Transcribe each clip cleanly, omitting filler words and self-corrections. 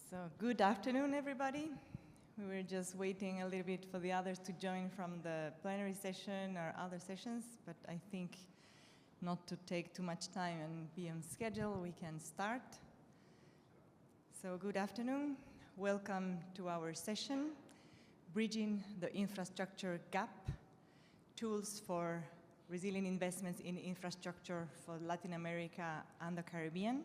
So good afternoon, everybody. We were just waiting a little bit for the others to join from the plenary session or other sessions, but I think not to take too much time and be on schedule, we can start. So good afternoon. Welcome to our session, Bridging the Infrastructure Gap, Tools for Resilient Investments in Infrastructure for Latin America and the Caribbean.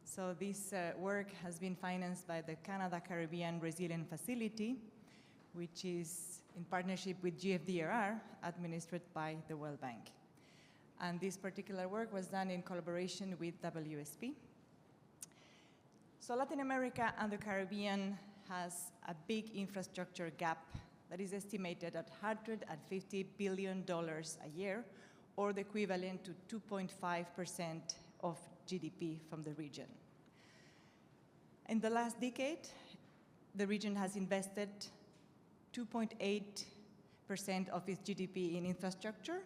So this work has been financed by the Canada Caribbean Resilient Facility, which is in partnership with GFDRR, administered by the World Bank. And this particular work was done in collaboration with WSP. So Latin America and the Caribbean has a big infrastructure gap that is estimated at $150 billion a year, or the equivalent to 2.5% of GDP from the region. In the last decade, the region has invested 2.8% of its GDP in infrastructure,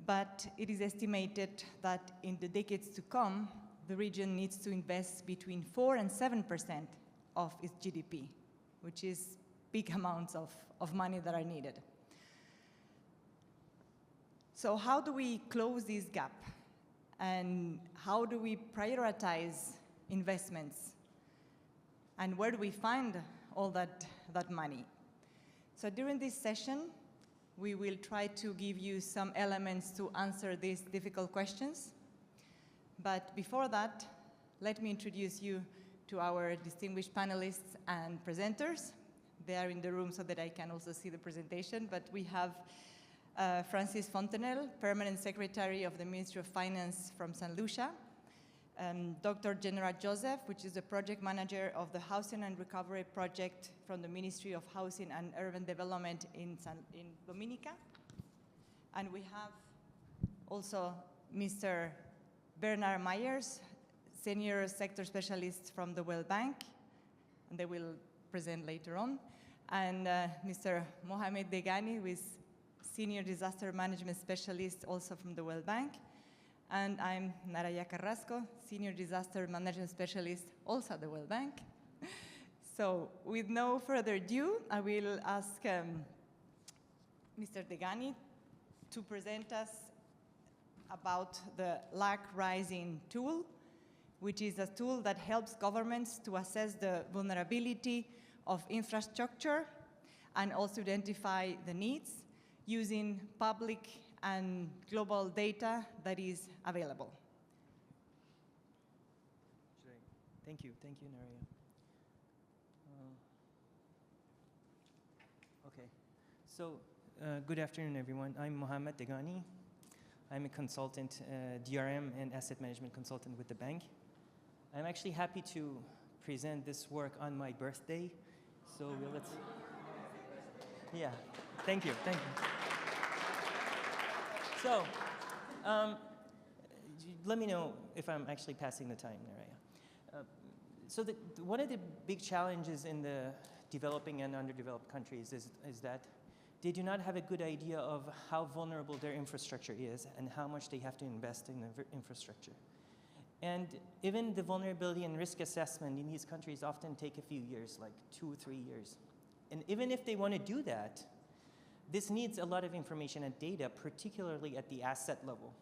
but it is estimated that in the decades to come, the region needs to invest between 4 and 7% of its GDP, which is big amounts of money that are needed. So how do we close this gap? And how do we prioritize investments? And where do we find all that money? So during this session, we will try to give you some elements to answer these difficult questions. But before that, let me introduce you to our distinguished panelists and presenters. They are in the room so that I can also see the presentation, but we have Francis Fontenelle, Permanent Secretary of the Ministry of Finance from St. Lucia, Dr. General Joseph, which is the Project Manager of the Housing and Recovery Project from the Ministry of Housing and Urban Development in Dominica. And we have also Mr. Bernard Myers, Senior Sector Specialist from the World Bank, and they will present later on, and Mr. Mohamed Degani, who is Senior Disaster Management Specialist also from the World Bank. And I'm Naraya Carrasco, Senior Disaster Management Specialist also at the World Bank. So with no further ado, I will ask Mr. Degani to present us about the LAC Rising tool, which is a tool that helps governments to assess the vulnerability of infrastructure and also identify the needs using public and global data that is available. Thank you, Naraya. Okay, so good afternoon, everyone. I'm Mohamed Degani. I'm a consultant, DRM and asset management consultant with the bank. I'm actually happy to present this work on my birthday. So let's, yeah, thank you. So, let me know if I'm actually passing the time, Naraya. So one of the big challenges in the developing and underdeveloped countries is that they do not have a good idea of how vulnerable their infrastructure is and how much they have to invest in the infrastructure. And even the vulnerability and risk assessment in these countries often take a few years, like 2 or 3 years. And even if they want to do that, this needs a lot of information and data, particularly at the asset level.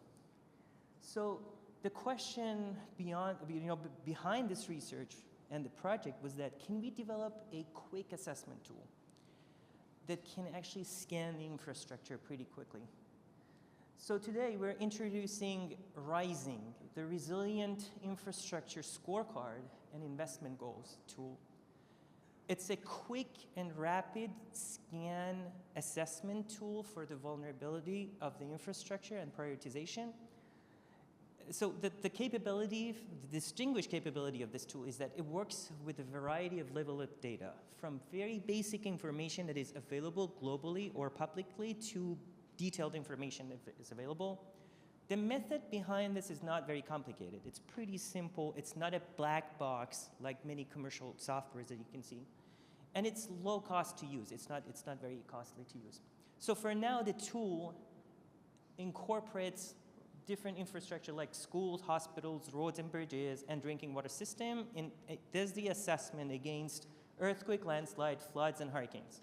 So the question behind this research and the project was that, can we develop a quick assessment tool that can actually scan the infrastructure pretty quickly? So today we're introducing Rising, the Resilient Infrastructure Scorecard and Investment Goals tool. It's a quick and rapid scan assessment tool for the vulnerability of the infrastructure and prioritization. So the distinguished capability of this tool is that it works with a variety of level of data, from very basic information that is available globally or publicly to detailed information if it is available. The method behind this is not very complicated. It's pretty simple. It's not a black box like many commercial softwares that you can see. And it's low cost to use. It's not very costly to use. So for now, the tool incorporates different infrastructure like schools, hospitals, roads and bridges, and drinking water system, and it does the assessment against earthquake, landslide, floods, and hurricanes.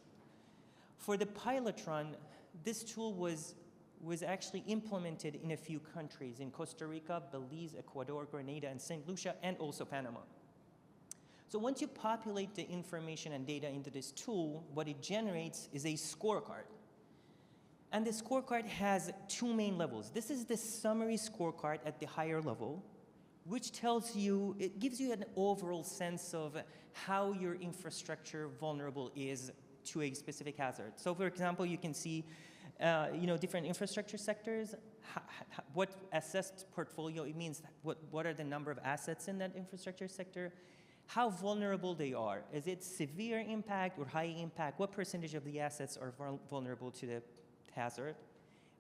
For the pilot run, this tool was actually implemented in a few countries, in Costa Rica, Belize, Ecuador, Grenada, and St. Lucia, and also Panama. So once you populate the information and data into this tool, what it generates is a scorecard. And the scorecard has two main levels. This is the summary scorecard at the higher level, which tells you, it gives you an overall sense of how your infrastructure vulnerable is to a specific hazard. So for example, you can see different infrastructure sectors, what assessed portfolio, it means what are the number of assets in that infrastructure sector, how vulnerable they are. Is it severe impact or high impact? What percentage of the assets are vulnerable to the hazard?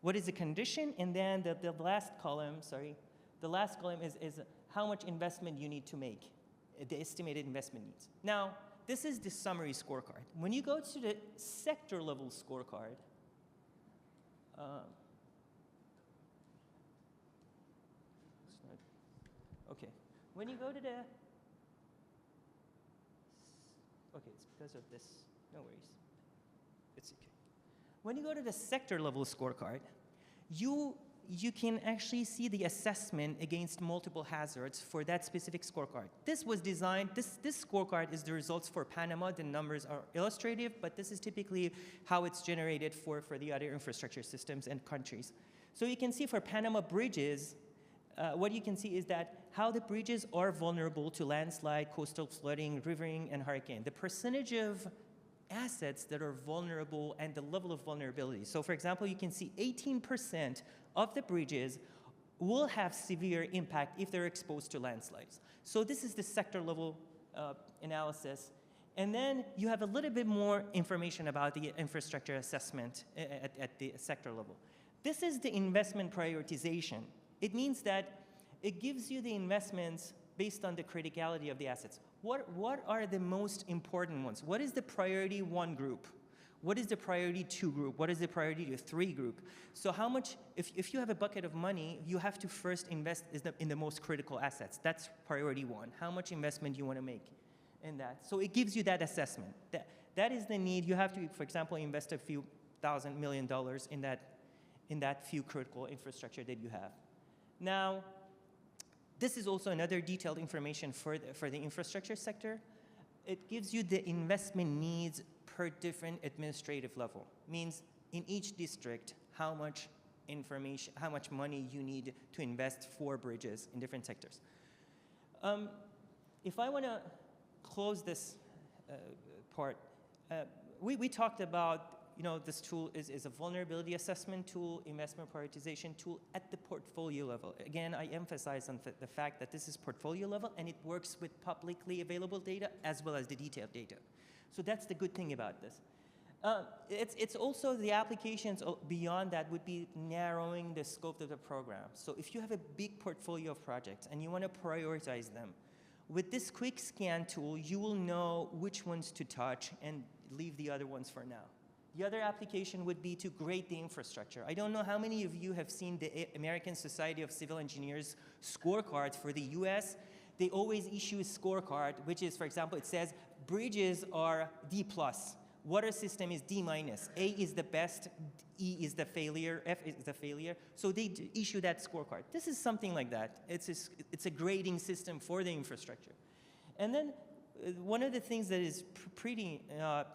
What is the condition? And then the last column, is how much investment you need to make, the estimated investment needs. Now, this is the summary scorecard. When you go to the sector level scorecard, okay. When you go to the, okay, it's because of this, no worries. It's okay. When you go to the sector level scorecard, you can actually see the assessment against multiple hazards for that specific scorecard. This was designed, this scorecard is the results for Panama. The numbers are illustrative, but this is typically how it's generated for the other infrastructure systems and countries. So you can see for Panama bridges, what you can see is that how the bridges are vulnerable to landslide, coastal flooding, rivering, and hurricane. The percentage of assets that are vulnerable and the level of vulnerability. So for example, you can see 18% of the bridges will have severe impact if they're exposed to landslides. So this is the sector level analysis. And then you have a little bit more information about the infrastructure assessment at the sector level. This is the investment prioritization. It means that it gives you the investments based on the criticality of the assets. What are the most important ones? What is the priority 1 group? What is the priority 2 group? What is the priority 3 group? So how much, if you have a bucket of money, you have to first invest in the most critical assets. That's priority 1. How much investment you want to make in that? So it gives you that assessment. That is the need. You have to, for example, invest a few $1,000 million in that few critical infrastructure that you have. Now, this is also another detailed information for the infrastructure sector. It gives you the investment needs per different administrative level. Means in each district, how much information, how much money you need to invest for bridges in different sectors. If I want to close this part, we talked about, this tool is a vulnerability assessment tool, investment prioritization tool at the portfolio level. Again, I emphasize on the fact that this is portfolio level and it works with publicly available data as well as the detailed data. So that's the good thing about this. It's also the applications beyond that would be narrowing the scope of the program. So if you have a big portfolio of projects and you want to prioritize them, with this quick scan tool, you will know which ones to touch and leave the other ones for now. The other application would be to grade the infrastructure. I don't know how many of you have seen the American Society of Civil Engineers scorecard for the US. They always issue a scorecard, which is, for example, it says bridges are D+, water system is D-, A is the best, E is the failure, F is the failure. So they issue that scorecard. This is something like that. It's a grading system for the infrastructure. And then one of the things that is pretty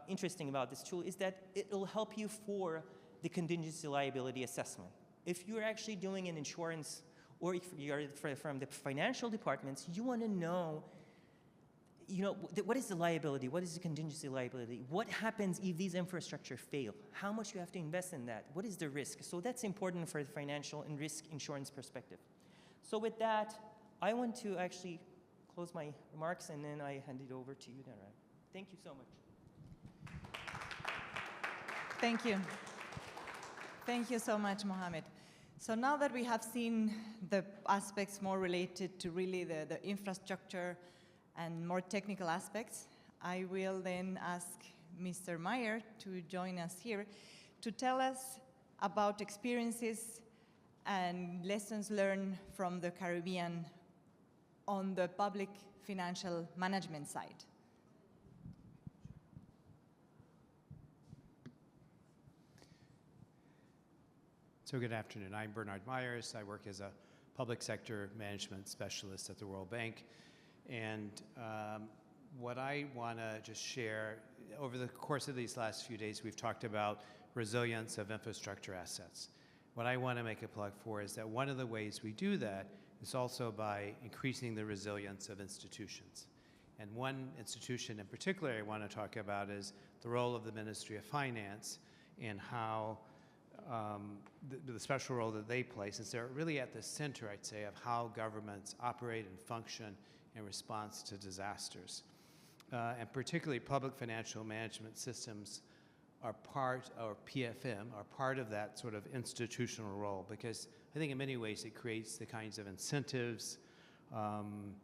interesting about this tool is that it will help you for the contingency liability assessment. If you're actually doing an insurance, or if you're from the financial departments, you want to know, what is the liability? What is the contingency liability? What happens if these infrastructure fail? How much you have to invest in that? What is the risk? So that's important for the financial and risk insurance perspective. So with that, I want to actually close my remarks, and then I hand it over to you, Nara. Thank you so much. Thank you. Thank you so much, Mohammed. So now that we have seen the aspects more related to really the infrastructure and more technical aspects, I will then ask Mr. Meyer to join us here to tell us about experiences and lessons learned from the Caribbean on the public financial management side. So good afternoon. I'm Bernard Myers. I work as a public sector management specialist at the World Bank. And what I want to just share, over the course of these last few days, we've talked about resilience of infrastructure assets. What I want to make a plug for is that one of the ways we do that is also by increasing the resilience of institutions. And one institution in particular I want to talk about is the role of the Ministry of Finance and how the special role that they play, since they're really at the center, I'd say, of how governments operate and function in response to disasters. And particularly public financial management systems are part, or PFM, are part of that sort of institutional role, because I think in many ways it creates the kinds of incentives and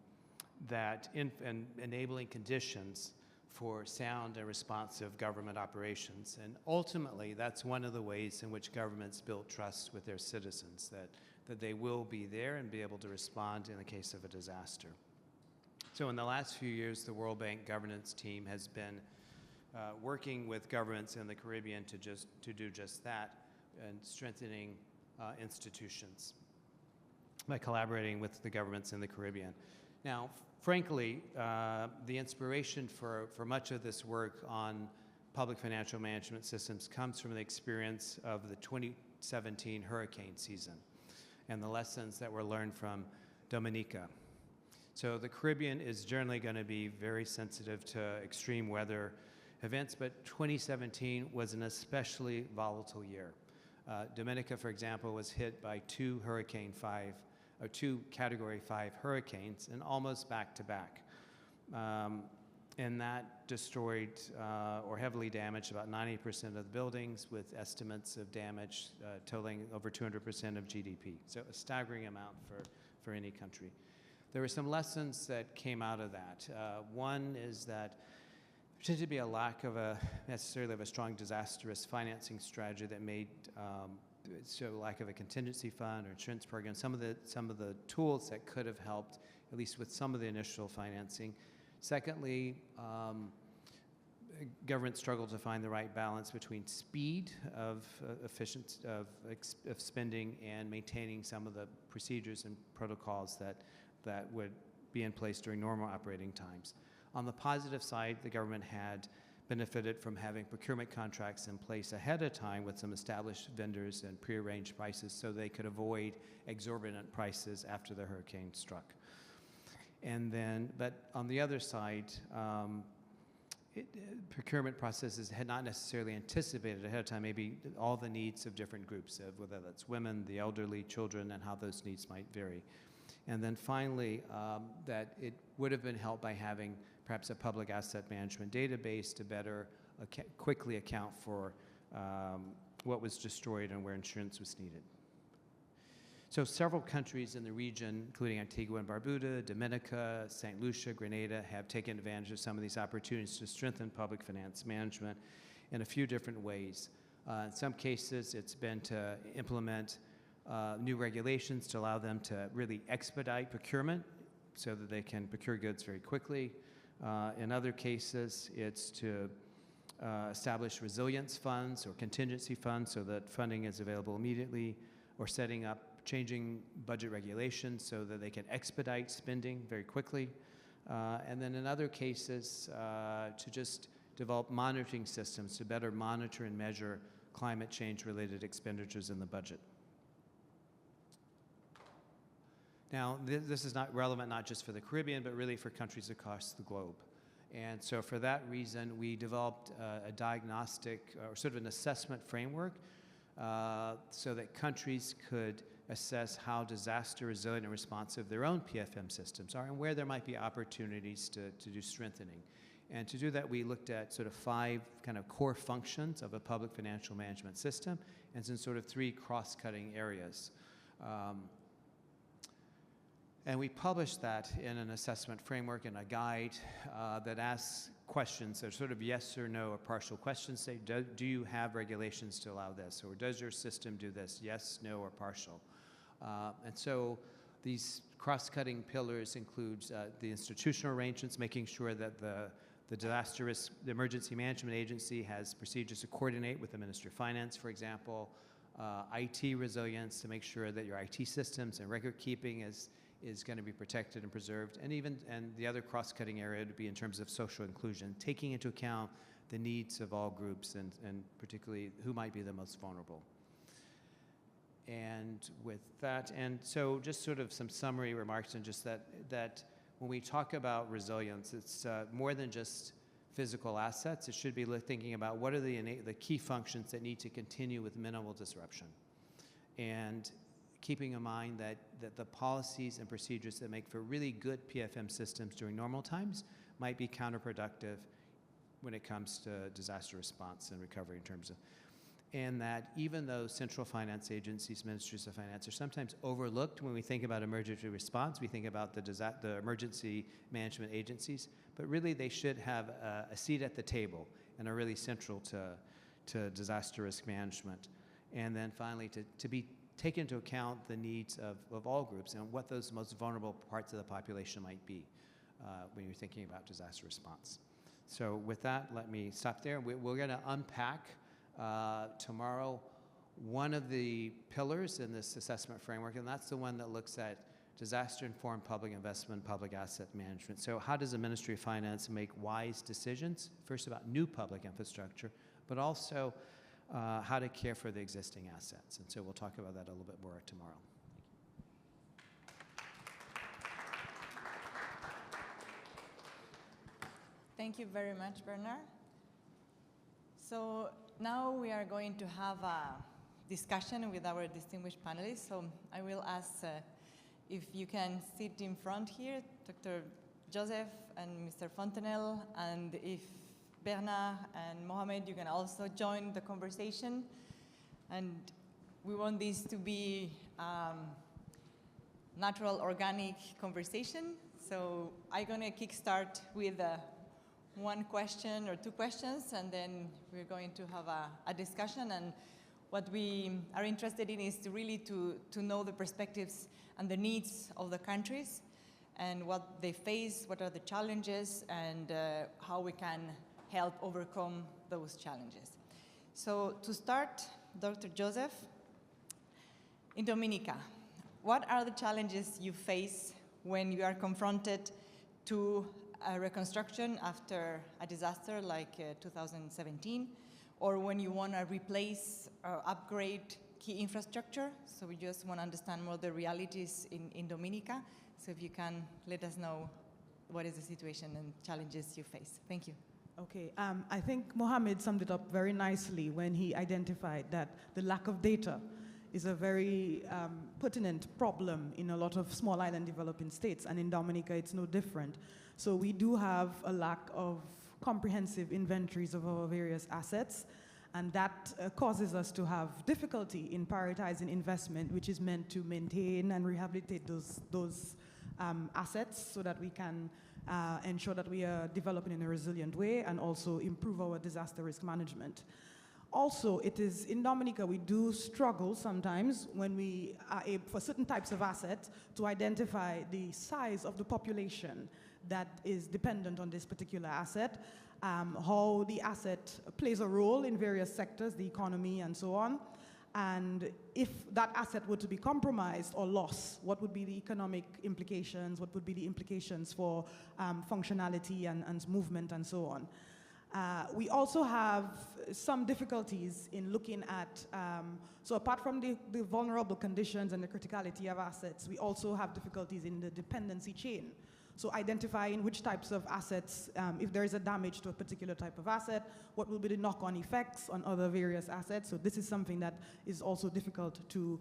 enabling conditions for sound and responsive government operations. And ultimately, that's one of the ways in which governments build trust with their citizens, that they will be there and be able to respond in the case of a disaster. So in the last few years, the World Bank governance team has been working with governments in the Caribbean to do just that, and strengthening institutions by collaborating with the governments in the Caribbean. Now, frankly, the inspiration for much of this work on public financial management systems comes from the experience of the 2017 hurricane season and the lessons that were learned from Dominica. So the Caribbean is generally going to be very sensitive to extreme weather events, but 2017 was an especially volatile year. Dominica, for example, was hit by two Category 5 hurricanes, and almost back-to-back. And that destroyed or heavily damaged about 90% of the buildings, with estimates of damage totaling over 200% of GDP. So a staggering amount for any country. There were some lessons that came out of that. One is that there tended to be a lack of necessarily of a strong disaster risk financing strategy that made so lack of a contingency fund or insurance program, some of the tools that could have helped, at least with some of the initial financing. Secondly, government struggled to find the right balance between speed of spending and maintaining some of the procedures and protocols that would be in place during normal operating times. On the positive side, the government had benefited from having procurement contracts in place ahead of time with some established vendors and prearranged prices, so they could avoid exorbitant prices after the hurricane struck. And then, but on the other side, procurement processes had not necessarily anticipated ahead of time maybe all the needs of different groups, of whether that's women, the elderly, children, and how those needs might vary. And then finally, that it would have been helped by having perhaps a public asset management database to better quickly account for what was destroyed and where insurance was needed. So several countries in the region, including Antigua and Barbuda, Dominica, St. Lucia, Grenada, have taken advantage of some of these opportunities to strengthen public finance management in a few different ways. In some cases, it's been to implement new regulations to allow them to really expedite procurement so that they can procure goods very quickly. In other cases, it's to establish resilience funds or contingency funds so that funding is available immediately, or changing budget regulations so that they can expedite spending very quickly. And then in other cases, to just develop monitoring systems to better monitor and measure climate change-related expenditures in the budget. Now, this is not relevant not just for the Caribbean, but really for countries across the globe. And so for that reason, we developed a diagnostic or sort of an assessment framework so that countries could assess how disaster resilient and responsive their own PFM systems are and where there might be opportunities to do strengthening. And to do that, we looked at sort of 5 kind of core functions of a public financial management system and some sort of 3 cross-cutting areas. And we published that in an assessment framework and a guide that asks questions. They're sort of yes or no or partial questions. Say, do you have regulations to allow this? Or does your system do this? Yes, no, or partial. And so these cross-cutting pillars include the institutional arrangements, making sure that the emergency management agency has procedures to coordinate with the Ministry of Finance, for example, IT resilience to make sure that your IT systems and record keeping is going to be protected and preserved, and the other cross-cutting area would be in terms of social inclusion, taking into account the needs of all groups and particularly who might be the most vulnerable. And with that, and so just sort of some summary remarks and just that when we talk about resilience, it's more than just physical assets. It should be thinking about what are the key functions that need to continue with minimal disruption. And keeping in mind that the policies and procedures that make for really good PFM systems during normal times might be counterproductive when it comes to disaster response and recovery in terms of, and that even though central finance agencies, ministries of finance, are sometimes overlooked when we think about emergency response, we think about the emergency management agencies, but really they should have a seat at the table and are really central to disaster risk management. And then finally, to be take into account the needs of all groups and what those most vulnerable parts of the population might be when you're thinking about disaster response. So with that, let me stop there. We're going to unpack tomorrow one of the pillars in this assessment framework, and that's the one that looks at disaster-informed public investment, public asset management. So how does the Ministry of Finance make wise decisions, first about new public infrastructure, but also how to care for the existing assets. And so we'll talk about that a little bit more tomorrow. Thank you very much, Bernard. So now we are going to have a discussion with our distinguished panelists. So I will ask if you can sit in front here, Dr. Joseph and Mr. Fontenelle, and if Bernard and Mohamed, you can also join the conversation. And we want this to be natural, organic conversation. So I'm going to kickstart with one question or two questions, and then we're going to have a discussion. And what we are interested in is to know the perspectives and the needs of the countries and what they face, what are the challenges, and how we can help overcome those challenges. So to start, Dr. Joseph, in Dominica, what are the challenges you face when you are confronted to a reconstruction after a disaster like 2017, or when you want to replace or upgrade key infrastructure? So we just want to understand more the realities in Dominica. So if you can let us know what is the situation and challenges you face. Thank you. Okay, I think Mohamed summed it up very nicely when he identified that the lack of data is a very pertinent problem in a lot of small island developing states, and in Dominica it's no different. So we do have a lack of comprehensive inventories of our various assets, and that causes us to have difficulty in prioritizing investment, which is meant to maintain and rehabilitate those assets so that we can ensure that we are developing in a resilient way and also improve our disaster risk management. Also, it is in Dominica, we do struggle sometimes when we are able, for certain types of assets, to identify the size of the population that is dependent on this particular asset, how the asset plays a role in various sectors, the economy and so on. And if that asset were to be compromised or lost, what would be the economic implications? What would be the implications for functionality and movement and so on? We also have some difficulties in looking at, so apart from the vulnerable conditions and the criticality of assets, we also have difficulties in the dependency chain. So identifying which types of assets, if there is a damage to a particular type of asset, what will be the knock-on effects on other various assets. So this is something that is also difficult to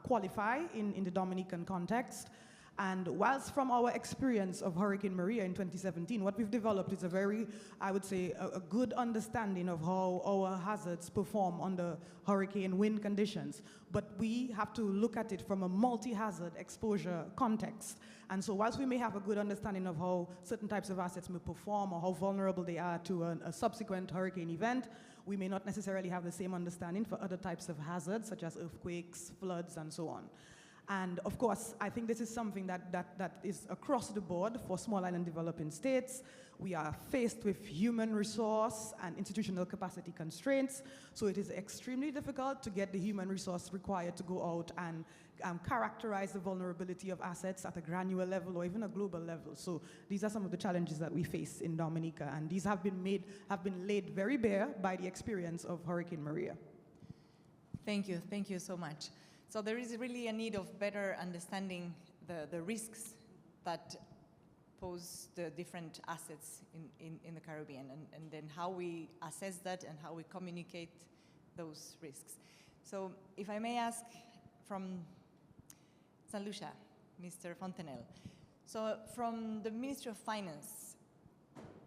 qualify in the Dominican context. And whilst from our experience of Hurricane Maria in 2017, what we've developed is a very, I would say, a good understanding of how our hazards perform under hurricane wind conditions. But we have to look at it from a multi-hazard exposure context. And so whilst we may have a good understanding of how certain types of assets may perform or how vulnerable they are to a subsequent hurricane event, we may not necessarily have the same understanding for other types of hazards, such as earthquakes, floods, and so on. And of course, I think this is something that is across the board for small island developing states. We are faced with human resource and institutional capacity constraints, so it is extremely difficult to get the human resource required to go out and characterize the vulnerability of assets at a granular level or even a global level. So these are some of the challenges that we face in Dominica, and these have been laid very bare by the experience of Hurricane Maria. Thank you so much. So there is really a need of better understanding the risks that pose the different assets in the Caribbean, and then how we assess that and how we communicate those risks. So if I may ask from St. Lucia, Mr. Fontenelle, so from the Ministry of Finance,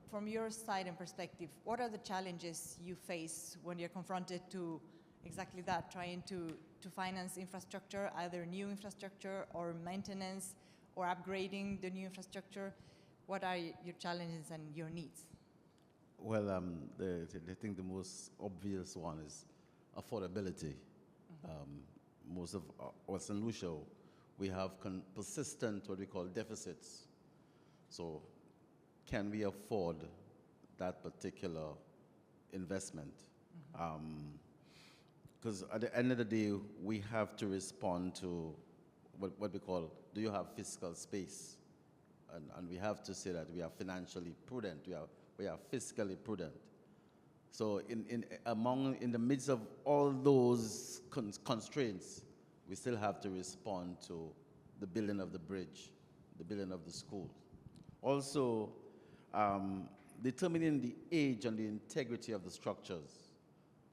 from your side and perspective, what are the challenges you face when you're confronted to exactly that, trying to finance infrastructure, either new infrastructure or maintenance or upgrading the new infrastructure? What are your challenges and your needs? Well, I think the most obvious one is affordability. Most of St. Lucia, we have persistent, what we call deficits. So can we afford that particular investment? Because at the end of the day, we have to respond to what we call, do you have fiscal space? And we have to say that we are financially prudent, we are fiscally prudent. So in the midst of all those constraints, we still have to respond to the building of the bridge, the building of the school. Also, determining the age and the integrity of the structures.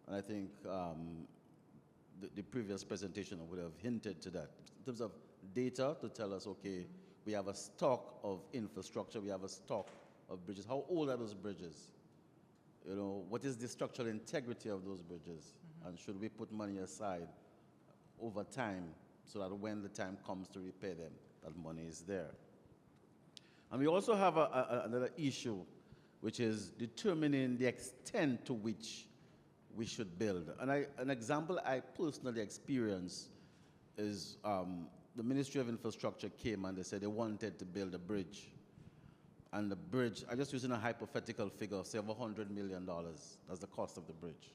And I think the previous presentation would have hinted to that. In terms of data to tell us, okay, we have a stock of infrastructure, we have a stock of bridges. How old are those bridges? You know, what is the structural integrity of those bridges? And should we put money aside over time so that when the time comes to repair them, that money is there? And we also have another issue, which is determining the extent to which we should build. And an example I personally experienced is the Ministry of Infrastructure came and they said they wanted to build a bridge. And the bridge, I'm just using a hypothetical figure of say over $100 million. That's the cost of the bridge.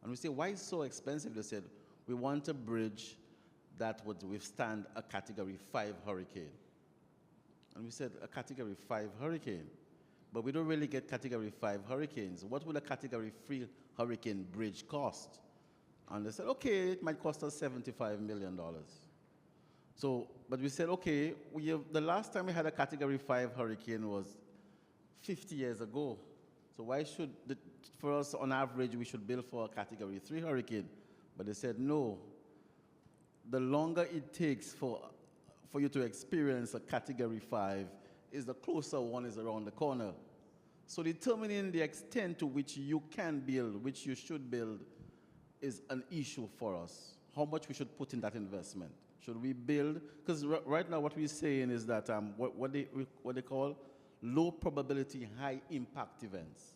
And we say, why is it so expensive? They said, we want a bridge that would withstand a Category 5 hurricane. And we said, a Category 5 hurricane? But we don't really get Category 5 hurricanes. What will a Category 3 hurricane bridge cost? And they said, okay, it might cost us $75 million. So, but we said, okay, the last time we had a Category 5 hurricane was 50 years ago. So why should, for us on average, we should build for a Category 3 hurricane? But they said, no, the longer it takes for you to experience a Category 5 is the closer one is around the corner. So determining the extent to which you can build, which you should build, is an issue for us. How much we should put in that investment. Should we build? Because right now what we're saying is that what they call low probability, high impact events.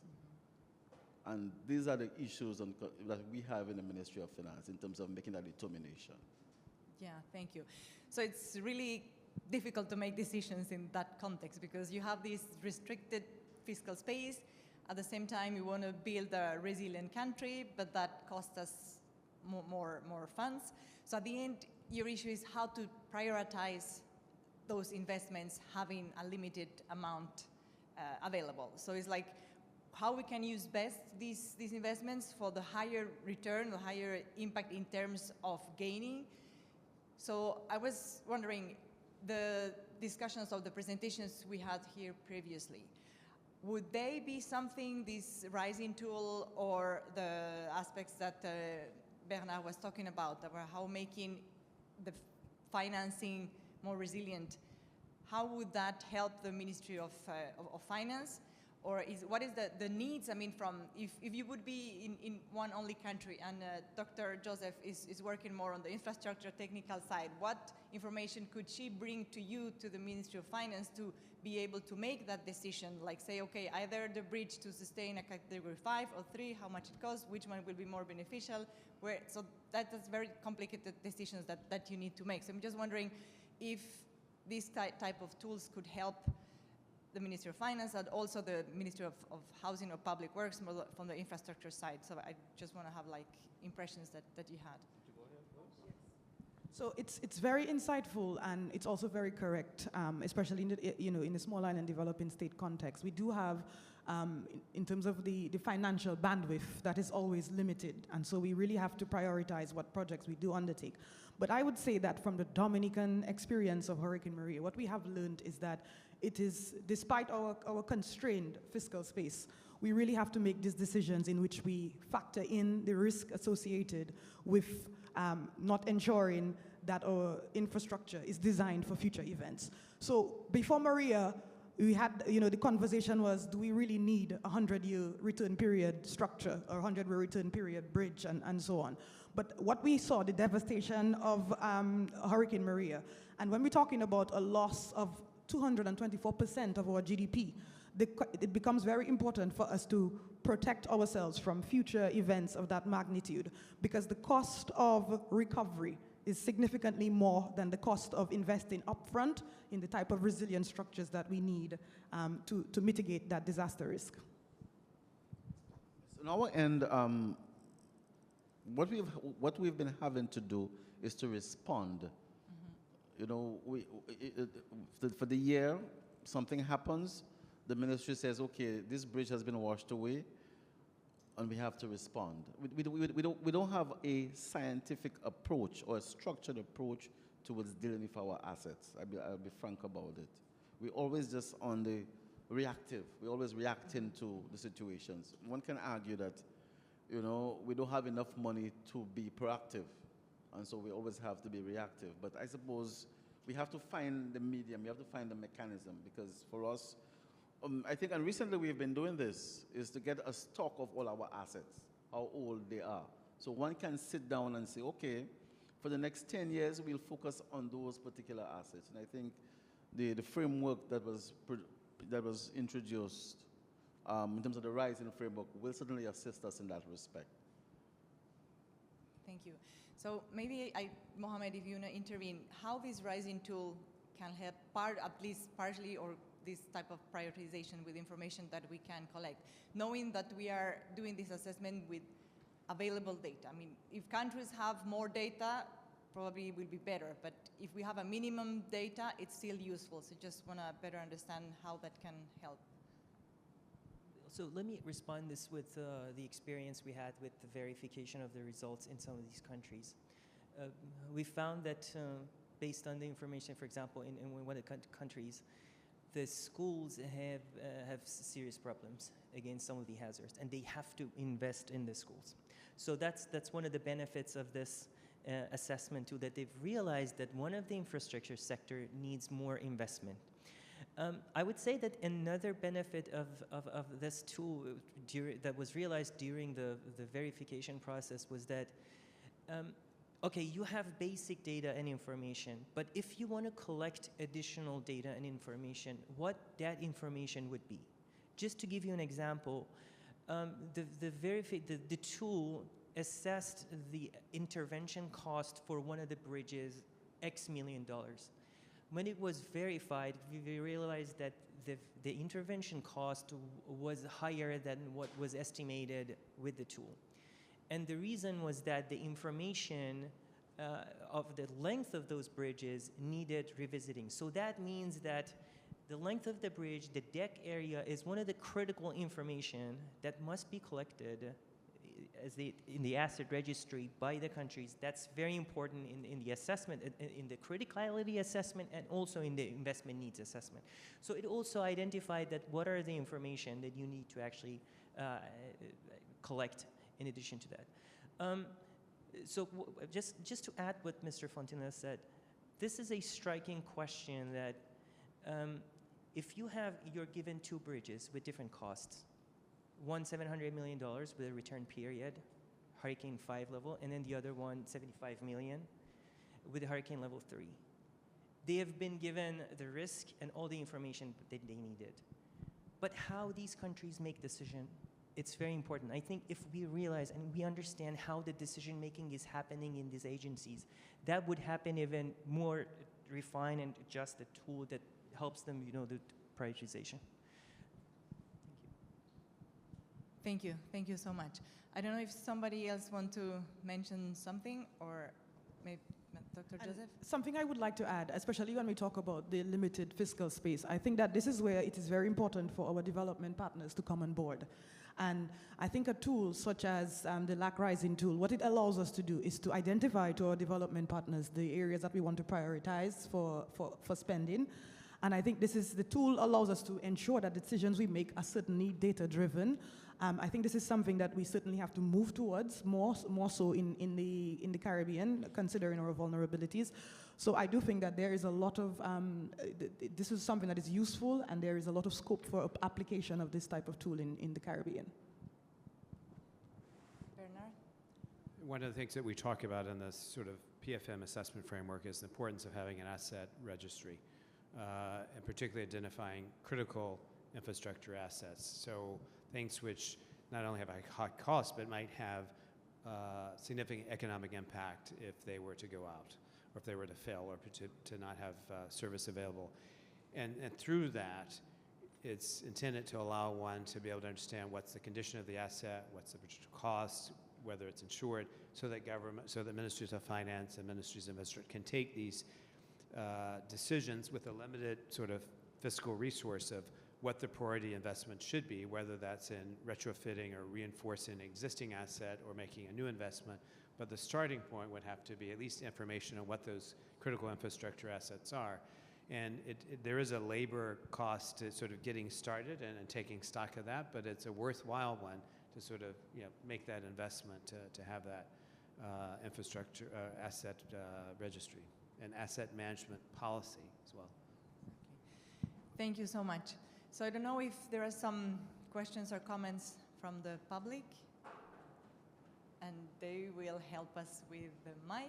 And these are the issues that we have in the Ministry of Finance in terms of making that determination. Yeah, thank you. So it's really difficult to make decisions in that context because you have this restricted fiscal space. At the same time, you want to build a resilient country, but that costs us more funds. So at the end, your issue is how to prioritize those investments having a limited amount available. So it's like how we can use best these investments for the higher return, the higher impact in terms of gaining. So I was wondering, the discussions of the presentations we had here previously, would they be something, this rising tool or the aspects that Bernard was talking about how making the financing more resilient, how would that help the Ministry of Finance? Or what is the needs, I mean, from, if you would be in one only country and Dr. Joseph is working more on the infrastructure technical side, what information could she bring to you, to the Ministry of Finance, to be able to make that decision, like say, okay, either the bridge to sustain a category 5 or 3, how much it costs, which one will be more beneficial, so that's very complicated decisions that you need to make. So I'm just wondering if this type of tools could help the Ministry of Finance and also the Ministry of Housing or Public Works from the infrastructure side. So I just want to have like impressions that you had. So it's very insightful, and it's also very correct, especially in the small island developing state context. We do have, in terms of the financial bandwidth, that is always limited, and so we really have to prioritize what projects we do undertake. But I would say that from the Dominican experience of Hurricane Maria, what we have learned is that it is, despite our constrained fiscal space, we really have to make these decisions in which we factor in the risk associated with not ensuring that our infrastructure is designed for future events. So before Maria, we had, the conversation was, do we really need a 100-year return period structure or 100-year return period bridge and so on? But what we saw, the devastation of Hurricane Maria, and when we're talking about a loss of 224% of our GDP, it becomes very important for us to protect ourselves from future events of that magnitude, because the cost of recovery is significantly more than the cost of investing upfront in the type of resilient structures that we need to mitigate that disaster risk. So on our end, what we've been having to do is to respond. For the year, something happens, the ministry says, okay, this bridge has been washed away, and we have to respond. We don't have a scientific approach or a structured approach towards dealing with our assets. I'll be frank about it. We're always just on the reactive. We're always reacting to the situations. One can argue that, we don't have enough money to be proactive, and so we always have to be reactive. But I suppose we have to find the medium, we have to find the mechanism, because for us, I think, and recently we've been doing this, is to get a stock of all our assets, how old they are. So one can sit down and say, okay, for the next 10 years, we'll focus on those particular assets. And I think the framework that was introduced in terms of the rising framework will certainly assist us in that respect. Thank you. So maybe, Mohammed, if you want to intervene, how this rising tool can help at least partially, or this type of prioritization with information that we can collect, knowing that we are doing this assessment with available data. I mean, if countries have more data, probably it will be better, but if we have a minimum data, it's still useful. So just want to better understand how that can help. So let me respond this with the experience we had with the verification of the results in some of these countries. We found that based on the information, for example, in one of the countries, the schools have serious problems against some of the hazards, and they have to invest in the schools. So that's one of the benefits of this assessment too, that they've realized that one of the infrastructure sector needs more investment. I would say that another benefit of this tool that was realized during the verification process was that okay, you have basic data and information, but if you want to collect additional data and information, what that information would be. Just to give you an example, the tool assessed the intervention cost for one of the bridges, X million dollars. When it was verified, we realized that the intervention cost was higher than what was estimated with the tool. And the reason was that the information of the length of those bridges needed revisiting. So that means that the length of the bridge, the deck area, is one of the critical information that must be collected in the asset registry by the countries. That's very important in the assessment, in the criticality assessment, and also in the investment needs assessment. So it also identified that what are the information that you need to actually collect in addition to that. So just to add what Mr. Fontina said, this is a striking question that if you're given two bridges with different costs, one $700 million with a return period, Hurricane 5 level, and then the other one $75 million with a Hurricane level 3. They have been given the risk and all the information that they needed. But how these countries make decision, it's very important. I think if we realize and we understand how the decision making is happening in these agencies, that would happen even more refined and just a tool that helps them, do prioritization. Thank you. Thank you so much. I don't know if somebody else want to mention something, or maybe Dr. Joseph? Something I would like to add, especially when we talk about the limited fiscal space, I think that this is where it is very important for our development partners to come on board. And I think a tool such as the LAC Rising tool, what it allows us to do is to identify to our development partners the areas that we want to prioritize for spending. And I think the tool allows us to ensure that decisions we make are certainly data-driven. I think this is something that we certainly have to move towards more so in the Caribbean, considering our vulnerabilities. So I do think that there is a lot of, this is something that is useful, and there is a lot of scope for application of this type of tool in the Caribbean. Bernard? One of the things that we talk about in this sort of PFM assessment framework is the importance of having an asset registry, and particularly identifying critical infrastructure assets. So things which not only have a high cost, but might have significant economic impact if they were to go out, or if they were to fail, or to not have service available. And through that, it's intended to allow one to be able to understand what's the condition of the asset, what's the potential cost, whether it's insured, so that ministries of finance and ministries of infrastructure can take these decisions with a limited sort of fiscal resource of what the priority investment should be, whether that's in retrofitting or reinforcing an existing asset or making a new investment. But the starting point would have to be at least information on what those critical infrastructure assets are. And there is a labor cost to sort of getting started and taking stock of that, but it's a worthwhile one to sort of make that investment to have that infrastructure asset registry and asset management policy as well. Thank you so much. So I don't know if there are some questions or comments from the public, and they will help us with the mics.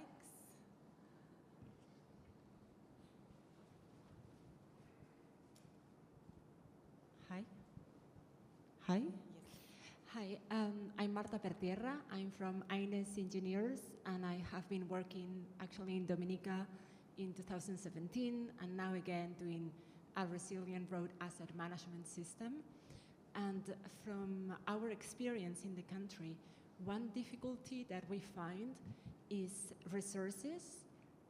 Hi. Hi. Yes. Hi, I'm Marta Pertierra. I'm from INES Engineers, and I have been working actually in Dominica in 2017, and now again doing a resilient road asset management system. And from our experience in the country, one difficulty that we find is resources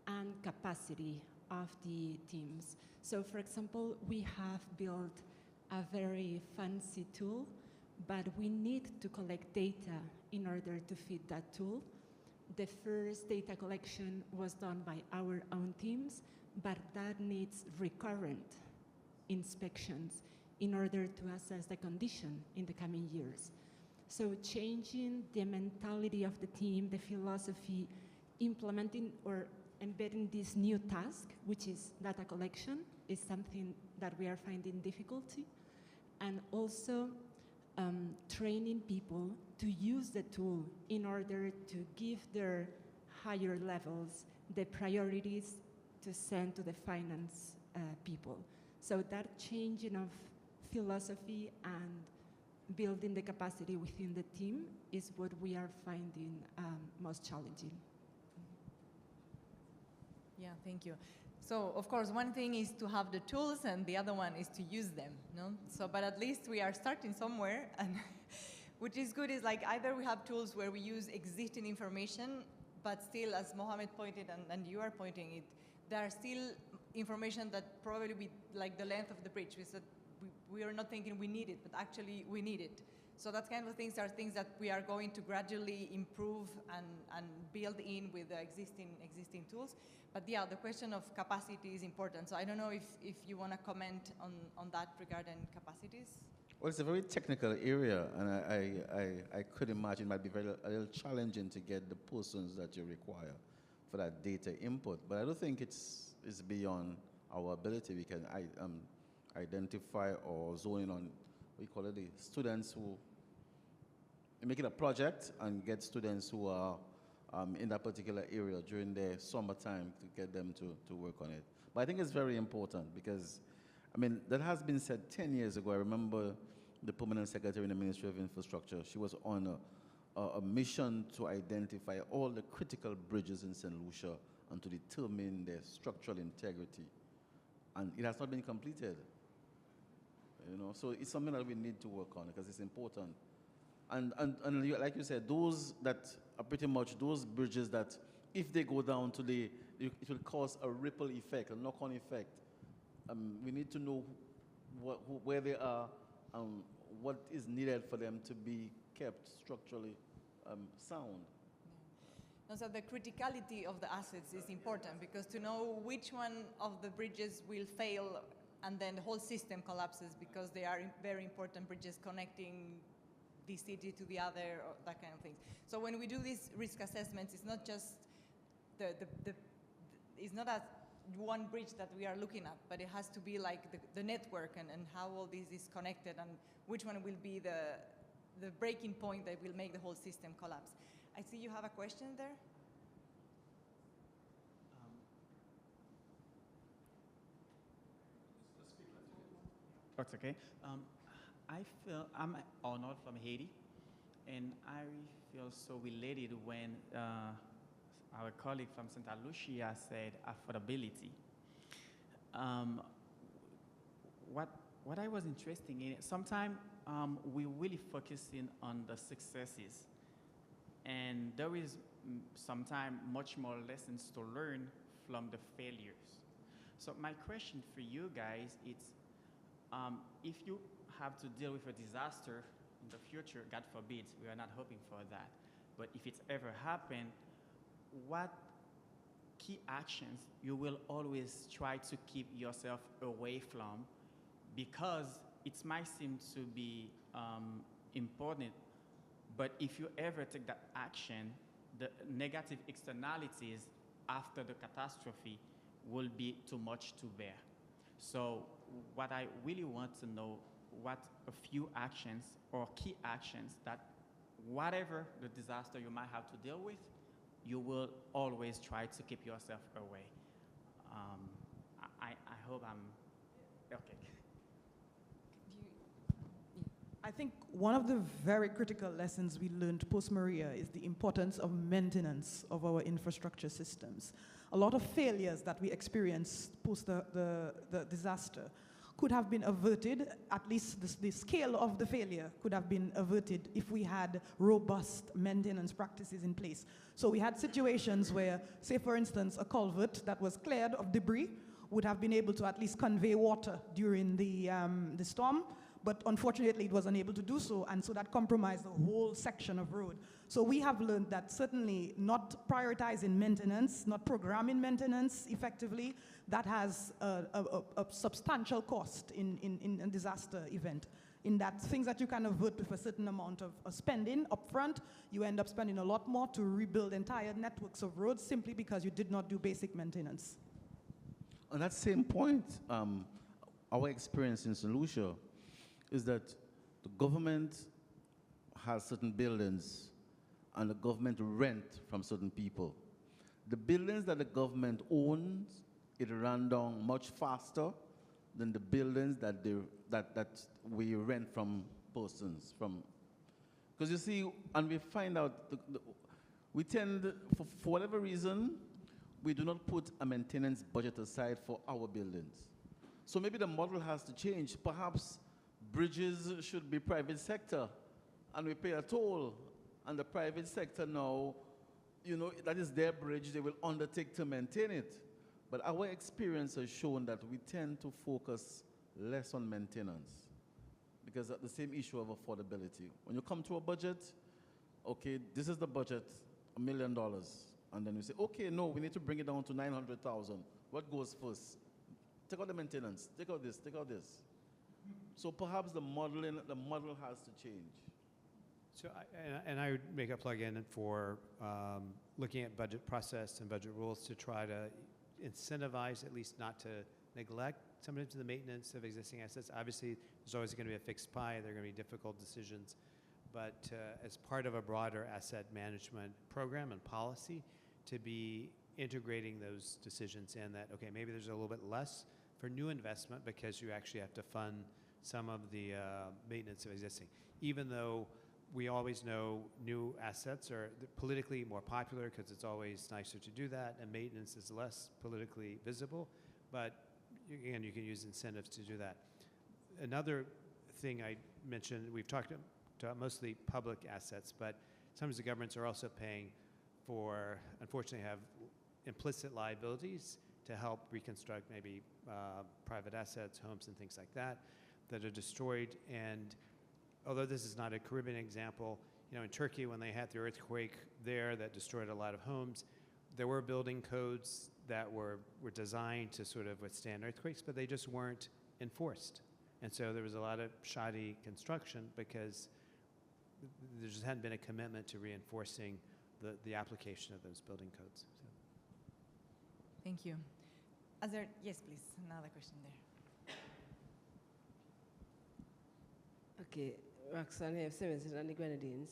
and capacity of the teams. So for example, we have built a very fancy tool, but we need to collect data in order to feed that tool. The first data collection was done by our own teams, but that needs recurrent inspections in order to assess the condition in the coming years. So changing the mentality of the team, the philosophy, implementing or embedding this new task, which is data collection, is something that we are finding difficulty. And also training people to use the tool in order to give their higher levels the priorities to send to the finance people. So that changing of philosophy and building the capacity within the team is what we are finding most challenging. Yeah, thank you. So, of course, one thing is to have the tools, and the other one is to use them, no? So, but at least we are starting somewhere, and which is good is like either we have tools where we use existing information, but still, as Mohammed pointed, and you are pointing it, there are still information that probably be like the length of the bridge. We said we are not thinking we need it, but actually we need it. So that kind of things are things that we are going to gradually improve and build in with the existing tools. But yeah, the question of capacity is important. So I don't know if you want to comment on that regarding capacities. Well, it's a very technical area, and I could imagine it might be a little challenging to get the persons that you require for that data input. But I don't think it's beyond our ability. We can identify or zone in on, we call it the students who make it a project and get students who are in that particular area during their summertime to get them to work on it. But I think it's very important because, I mean, that has been said 10 years ago. I remember the permanent secretary in the Ministry of Infrastructure. She was on a mission to identify all the critical bridges in St. Lucia and to determine their structural integrity. And it has not been completed. You know, so it's something that we need to work on because it's important. And like you said, those that are pretty much those bridges that if they go down today, it will cause a ripple effect, a knock-on effect. We need to know where they are and what is needed for them to be kept structurally sound. No, so the criticality of the assets is important because to know which one of the bridges will fail and then the whole system collapses because they are very important bridges connecting the city to the other, or that kind of thing. So when we do these risk assessments, it's not just it's not as one bridge that we are looking at, but it has to be like the network and how all this is connected and which one will be the breaking point that will make the whole system collapse. I see you have a question there. That's okay. I feel I'm Arnold from Haiti, and I feel so related when our colleague from Santa Lucia said affordability. What I was interested in, sometimes we really focusing on the successes, and there is sometimes much more lessons to learn from the failures. So my question for you guys is, if you have to deal with a disaster in the future, God forbid, we are not hoping for that, but if it's ever happened, what key actions you will always try to keep yourself away from, because it might seem to be important, but if you ever take that action, the negative externalities after the catastrophe will be too much to bear. So what I really want to know, what a few actions or key actions that whatever the disaster you might have to deal with, you will always try to keep yourself away. I hope I'm okay. I think one of the very critical lessons we learned post-Maria is the importance of maintenance of our infrastructure systems. A lot of failures that we experienced post the disaster could have been averted, at least the scale of the failure could have been averted if we had robust maintenance practices in place. So we had situations where, say for instance, a culvert that was cleared of debris would have been able to at least convey water during the storm, but unfortunately it was unable to do so, and so that compromised the whole section of road. So we have learned that certainly not prioritizing maintenance, not programming maintenance effectively, that has a substantial cost in a disaster event. In that things that you can avert with a certain amount of spending upfront, you end up spending a lot more to rebuild entire networks of roads simply because you did not do basic maintenance. On that same point, our experience in St. Lucia is that the government has certain buildings and the government rent from certain people. The buildings that the government owns, it ran down much faster than the buildings that we rent from persons. Because you see, and we find out, we tend, for whatever reason, we do not put a maintenance budget aside for our buildings. So maybe the model has to change. Perhaps bridges should be private sector, and we pay a toll, and the private sector now, you know, that is their bridge, they will undertake to maintain it. But our experience has shown that we tend to focus less on maintenance because of the same issue of affordability. When you come to a budget, okay, this is the budget, $1 million. And then you say, okay, no, we need to bring it down to 900,000. What goes first? Take out the maintenance, take out this, take out this. So perhaps the model has to change. So I would make a plug-in for looking at budget process and budget rules to try to incentivize, at least not to neglect sometimes the maintenance of existing assets. Obviously, there's always going to be a fixed pie. There are going to be difficult decisions. but as part of a broader asset management program and policy, to be integrating those decisions in that, okay, maybe there's a little bit less for new investment because you actually have to fund some of the maintenance of existing. Even though we always know new assets are politically more popular because it's always nicer to do that, and maintenance is less politically visible, but again, you can use incentives to do that. Another thing I mentioned, we've talked about mostly public assets, but sometimes the governments are also paying for, unfortunately, have implicit liabilities to help reconstruct maybe private assets, homes, and things like that that are destroyed. And although this is not a Caribbean example, you know, in Turkey, when they had the earthquake there that destroyed a lot of homes, there were building codes that were designed to sort of withstand earthquakes, but they just weren't enforced. And so there was a lot of shoddy construction because there just hadn't been a commitment to reinforcing the application of those building codes. So. Thank you. Yes, please, another question there. Okay, Roxanne here, Stevenson and the Grenadines.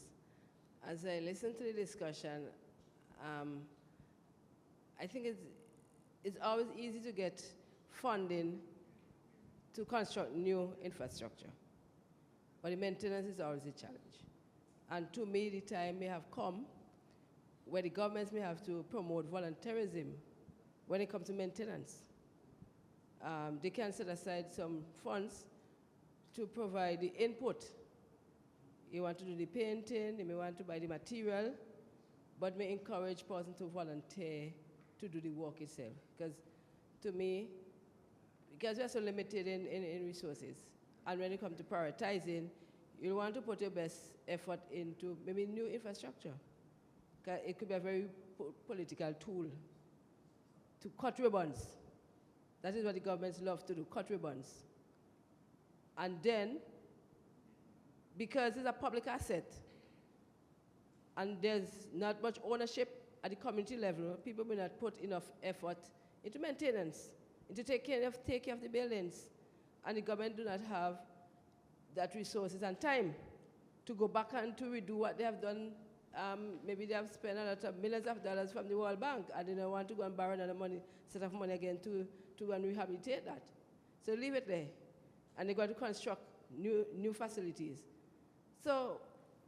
As I listen to the discussion, I think it's always easy to get funding to construct new infrastructure, but the maintenance is always a challenge. And to me, the time may have come where the governments may have to promote volunteerism when it comes to maintenance. They can set aside some funds to provide the input. You want to do the painting, they may want to buy the material, but may encourage person to volunteer to do the work itself. Because to me, because we are so limited in resources, and when it comes to prioritizing, you want to put your best effort into maybe new infrastructure. It could be a very political tool to cut ribbons. That is what the governments love to do, cut ribbons. And then, because it's a public asset, and there's not much ownership at the community level, people may not put enough effort into maintenance, into take care of the buildings. And the government do not have that resources and time to go back and to redo what they have done. Maybe they have spent a lot of millions of dollars from the World Bank, and they don't want to go and borrow another set of money again to go and rehabilitate that. So leave it there. And they're going to construct new facilities. So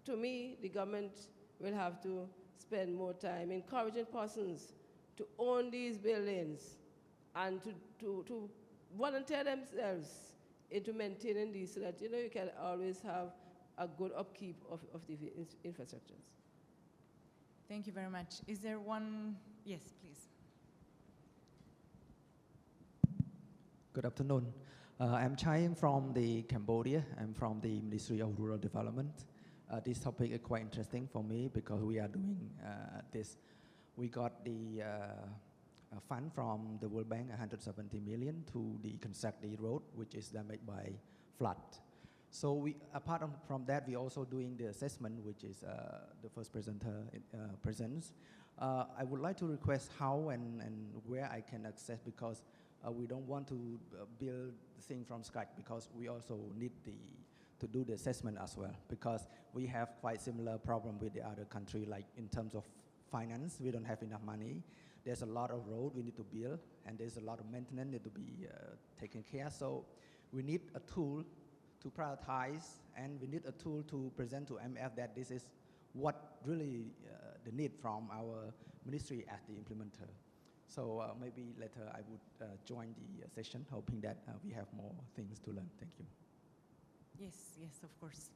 to me, the government will have to spend more time encouraging persons to own these buildings and to volunteer themselves into maintaining these so that, you know, you can always have a good upkeep of the infrastructures. Thank you very much. Is there one? Yes, please. Good afternoon. I'm Chai from the Cambodia. I'm from the Ministry of Rural Development. This topic is quite interesting for me because we are doing this. We got the fund from the World Bank, 170 million, to construct the road, which is damaged by flood. So apart from that, we're also doing the assessment, which is the first presenter presents. I would like to request how and where I can access, because we don't want to build the thing from scratch, because we also need to do the assessment as well, because we have quite similar problem with the other country, like in terms of finance, we don't have enough money. There's a lot of road we need to build, and there's a lot of maintenance need to be taken care. So we need a tool to prioritize, and we need a tool to present to MF that this is what really the need from our ministry as the implementer. So maybe later I would join the session, hoping that we have more things to learn. Thank you. Yes, of course.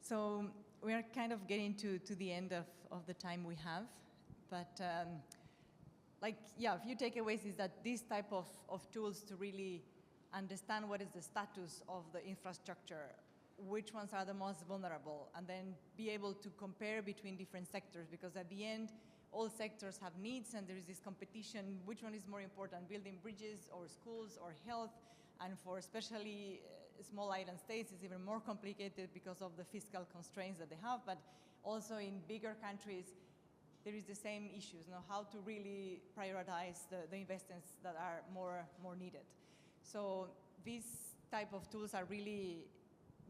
So we are kind of getting to the end of the time we have, but a few takeaways is that this type of tools to really understand what is the status of the infrastructure, which ones are the most vulnerable, and then be able to compare between different sectors, because at the end, all sectors have needs, and there is this competition, which one is more important, building bridges or schools or health, and for especially small island states, it's even more complicated because of the fiscal constraints that they have, but also in bigger countries, there is the same issues, how to really prioritize the investments that are more needed. So these type of tools are really,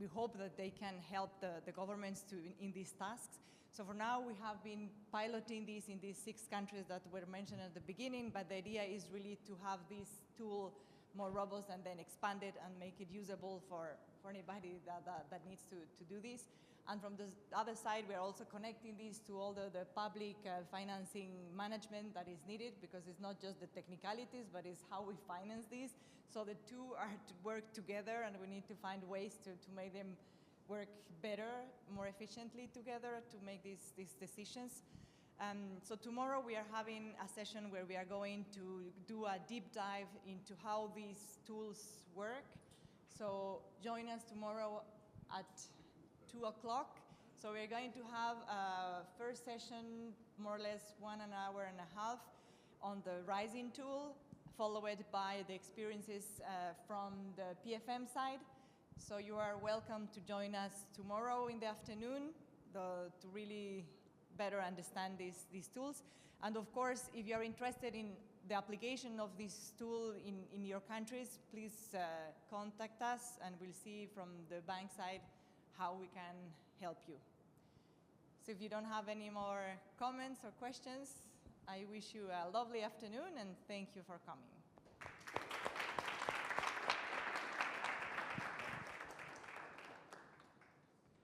we hope that they can help the governments in these tasks. So for now, we have been piloting this in these 6 countries that were mentioned at the beginning, but the idea is really to have this tool more robust and then expand it and make it usable for anybody that needs to do this. And from the other side, we're also connecting this to all the public financing management that is needed, because it's not just the technicalities, but it's how we finance this. So the two are to work together, and we need to find ways to make them work better, more efficiently together to make these decisions. So tomorrow we are having a session where we are going to do a deep dive into how these tools work. So join us tomorrow at 2 o'clock. So we're going to have a first session, more or less 1.5 hours on the Rising tool, followed by the experiences from the PFM side. So you are welcome to join us tomorrow in the afternoon to really better understand these tools. And of course, if you're interested in the application of this tool in your countries, please contact us, and we'll see from the bank side how we can help you. So if you don't have any more comments or questions, I wish you a lovely afternoon, and thank you for coming.